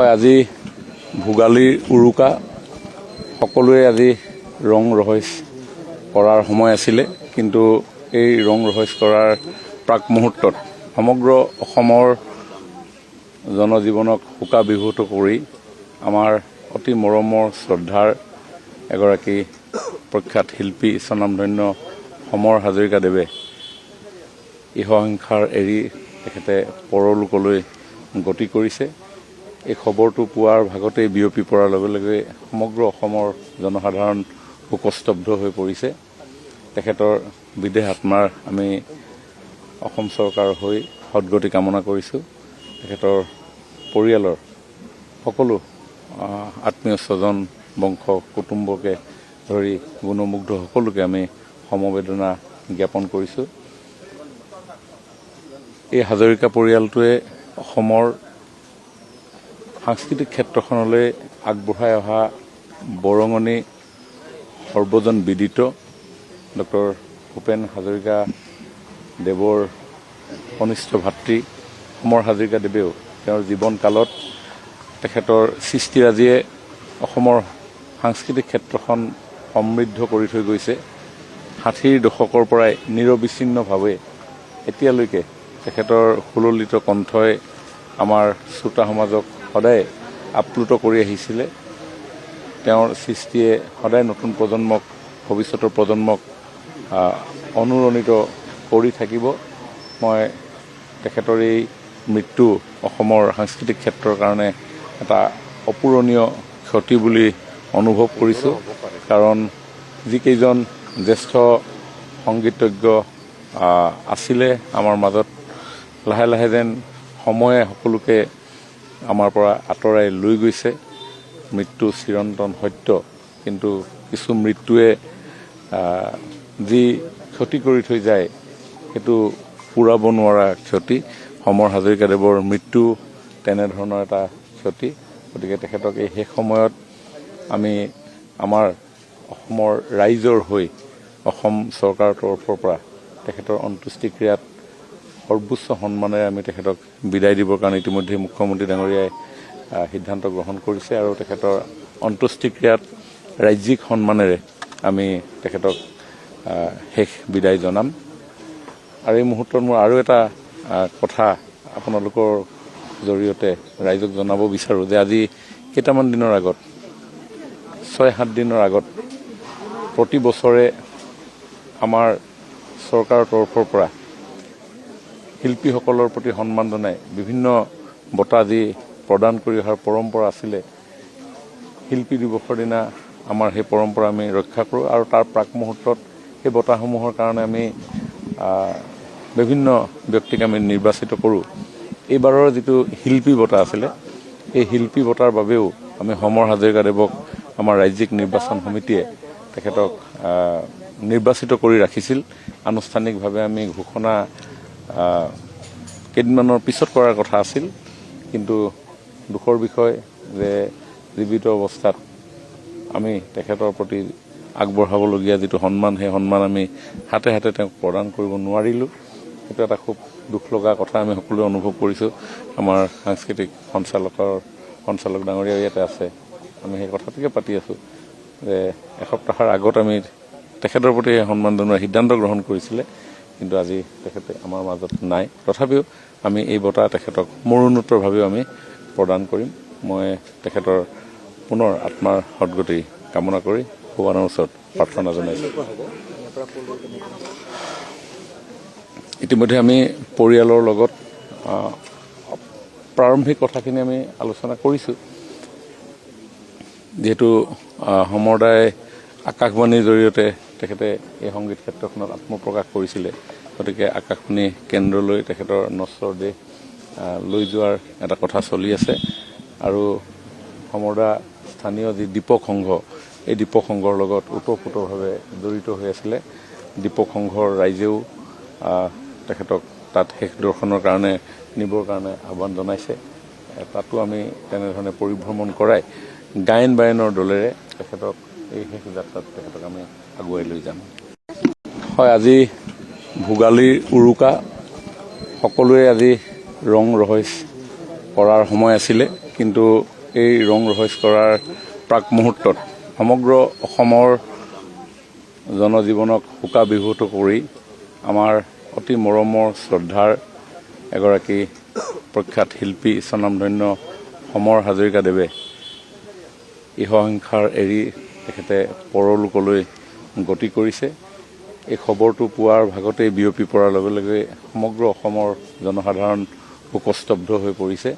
আজি ভোগালীৰ উৰুকা সকলোৱে আজি ৰং ৰহইচ কৰাৰ সময় আছিলে, কিন্তু এই ৰং ৰহইচ কৰাৰ প্ৰাক মুহূৰ্তত সমগ্ৰ অসমৰ জনজীৱনক শোকাবিভূত কৰি আমাৰ অতি মৰমৰ শ্ৰদ্ধাৰ এগৰাকী প্ৰখ্যাত শিল্পী স্বনামধন্য সমৰ হাজৰিকাদেৱে ইহসংসাৰ এৰি তেখেতে পৰলোকলৈ গতি কৰিছে। এই খবৰটো পোৱাৰ ভাগতেই বিয়পি পৰাৰ লগে লগে সমগ্ৰ অসমৰ জনসাধাৰণ শোকস্তব্ধ হৈ পৰিছে। তেখেতৰ বিদেহ আত্মাৰ আমি অসম চৰকাৰৰ হৈ সদগতি কামনা কৰিছোঁ। তেখেতৰ পৰিয়ালৰ সকলো আত্মীয় স্বজন বংশ কুটুম্বকে ধৰি গুণমুগ্ধ সকলোকে আমি সমবেদনা জ্ঞাপন কৰিছোঁ। এই হাজৰিকা পৰিয়ালটোৱে অসমৰ সাংস্কৃতিক ক্ষেত্ৰখনলৈ আগবঢ়াই অহা বৰঙণি সৰ্বজন বিদিত ডক্টৰ ভূপেন হাজৰিকা দেৱৰ কনিষ্ঠ ভাতৃ সমৰ হাজৰিকাদেৱেও তেওঁৰ জীৱনকালত তেখেতৰ সৃষ্টিৰাজিয়ে অসমৰ সাংস্কৃতিক ক্ষেত্ৰখন সমৃদ্ধ কৰি থৈ গৈছে। ৬০ৰ দশকৰ পৰাই নিৰবিচ্ছিন্নভাৱে এতিয়ালৈকে তেখেতৰ সুললিত কণ্ঠই আমাৰ শ্ৰোতা সমাজক সদায় আপ্লুত কৰি আহিছিলে। তেওঁৰ সৃষ্টিয়ে সদায় নতুন প্ৰজন্মক, ভৱিষ্যতৰ প্ৰজন্মক অনুৰণিত কৰি থাকিব। মই তেখেতৰ এই মৃত্যু অসমৰ সাংস্কৃতিক ক্ষেত্ৰৰ কাৰণে এটা অপূৰণীয় ক্ষতি বুলি অনুভৱ কৰিছোঁ, কাৰণ যিকেইজন জ্যেষ্ঠ সংগীতজ্ঞ আছিলে আমাৰ মাজত, লাহে লাহে যেন সময়ে সকলোকে আমাৰ পৰা আঁতৰাই লৈ গৈছে। মৃত্যু চিৰন্তন সত্য, কিন্তু কিছু মৃত্যুৱে যি ক্ষতি কৰি থৈ যায় সেইটো পূৰাব নোৱাৰা ক্ষতি। সমৰ হাজৰিকাদেৱৰ মৃত্যু তেনেধৰণৰ এটা ক্ষতি। গতিকে তেখেতক এই শেষ সময়ত আমি আমাৰ অসমৰ ৰাইজৰ হৈ অসম চৰকাৰৰ তৰফৰ পৰা তেখেতৰ অন্ত্যেষ্টিক্ৰিয়াত সৰ্বোচ্চ সন্মানেৰে আমি তেখেতক বিদায় দিবৰ কাৰণে ইতিমধ্যে মুখ্যমন্ত্ৰী ডাঙৰীয়াই সিদ্ধান্ত গ্ৰহণ কৰিছে, আৰু তেখেতৰ অন্ত্যেষ্টিক্ৰিয়াত ৰাজ্যিক সন্মানেৰে আমি তেখেতক শেষ বিদায় জনাম। আৰু এই মুহূৰ্তত মোৰ আৰু এটা কথা আপোনালোকৰ জৰিয়তে ৰাইজক জনাব বিচাৰোঁ যে আজি কেইটামান দিনৰ আগত, ৬-৭ দিনৰ আগত প্ৰতি বছৰে আমাৰ চৰকাৰৰ তৰফৰ পৰা শিল্পীসকলৰ প্ৰতি সন্মান জনাই বিভিন্ন বঁটা যি প্ৰদান কৰি অহাৰ পৰম্পৰা আছিলে, শিল্পী দিৱসৰ দিনা আমাৰ সেই পৰম্পৰা আমি ৰক্ষা কৰোঁ, আৰু তাৰ প্ৰাক মুহূৰ্তত সেই বঁটাসমূহৰ কাৰণে আমি বিভিন্ন ব্যক্তিক আমি নিৰ্বাচিত কৰোঁ। এইবাৰৰ যিটো শিল্পী বঁটা আছিলে, এই শিল্পী বঁটাৰ বাবেও আমি সমৰ হাজৰিকাদেৱক আমাৰ ৰাজ্যিক নিৰ্বাচন সমিতিয়ে তেখেতক নিৰ্বাচিত কৰি ৰাখিছিল। আনুষ্ঠানিকভাৱে আমি ঘোষণা কেইদিনমানৰ পিছত কৰাৰ কথা আছিল, কিন্তু দুখৰ বিষয় যে জীৱিত অৱস্থাত আমি তেখেতৰ প্ৰতি আগবঢ়াবলগীয়া যিটো সন্মান, সেই সন্মান আমি হাতে হাতে তেওঁক প্ৰদান কৰিব নোৱাৰিলোঁ। সেইটো এটা খুব দুখ লগা কথা আমি সকলোৱে অনুভৱ কৰিছোঁ। আমাৰ সাংস্কৃতিক সঞ্চালক ডাঙৰীয়া ইয়াতে আছে, আমি সেই কথাটোকে পাতি আছোঁ যে এসপ্তাহৰ আগত আমি তেখেতৰ প্ৰতি সন্মান জনোৱাৰ সিদ্ধান্ত গ্ৰহণ কৰিছিলে, কিন্তু আজি তেখেতে আমাৰ মাজত নাই। তথাপিও আমি এই বঁটা তেখেতক মৰণোত্তৰভাৱেও আমি প্ৰদান কৰিম। মই তেখেতৰ পুনৰ আত্মাৰ সদগতি কামনা কৰি ভগৱানৰ ওচৰত প্ৰাৰ্থনা জনাইছোঁ। ইতিমধ্যে আমি পৰিয়ালৰ লগত প্ৰাৰম্ভিক কথাখিনি আমি আলোচনা কৰিছোঁ। যিহেতু সমৰদাই আকাশবাণীৰ জৰিয়তে তেখেতে এই সংগীত ক্ষেত্ৰখনত আত্মপ্ৰকাশ কৰিছিলে, গতিকে আকাশবাণী কেন্দ্ৰলৈ তেখেতৰ নশ্বৰ দেহ লৈ যোৱাৰ এটা কথা চলি আছে। আৰু সমৰদা স্থানীয় যি দীপক সংঘ, এই দীপক সংঘৰ লগত ওতঃপ্ৰোতভাৱে জড়িত হৈ আছিলে। দীপক সংঘৰ ৰাইজেও তেখেতক তাত শেষ দৰ্শনৰ কাৰণে নিবৰ কাৰণে আহ্বান জনাইছে। তাতো আমি তেনেধৰণে পৰিভ্ৰমণ কৰাই গায়ন বায়নৰ দলেৰে তেখেতক এই শেষ যাত্ৰাত তেখেতক আমি আগুৱাই লৈ যাম। হয়, আজি ভোগালীৰ উৰুকা, সকলোৱে আজি ৰং ৰহইচ কৰাৰ সময় আছিলে, কিন্তু এই ৰং ৰহইচ কৰাৰ প্ৰাক মুহূৰ্তত সমগ্ৰ অসমৰ জনজীৱনক শোকাবিভূত কৰি আমাৰ অতি মৰমৰ শ্ৰদ্ধাৰ এগৰাকী প্ৰখ্যাত শিল্পী স্বনামধন্য সমৰ হাজৰিকাদেৱে ইহসংসাৰ এৰি তেখেতে পৰলোকলৈ গতি কৰিছে। এই খবৰটো পোৱাৰ ভাগতেই বিয়পি পৰাৰ লগে লগে সমগ্ৰ অসমৰ জনসাধাৰণ শোকস্তব্ধ হৈ পৰিছে।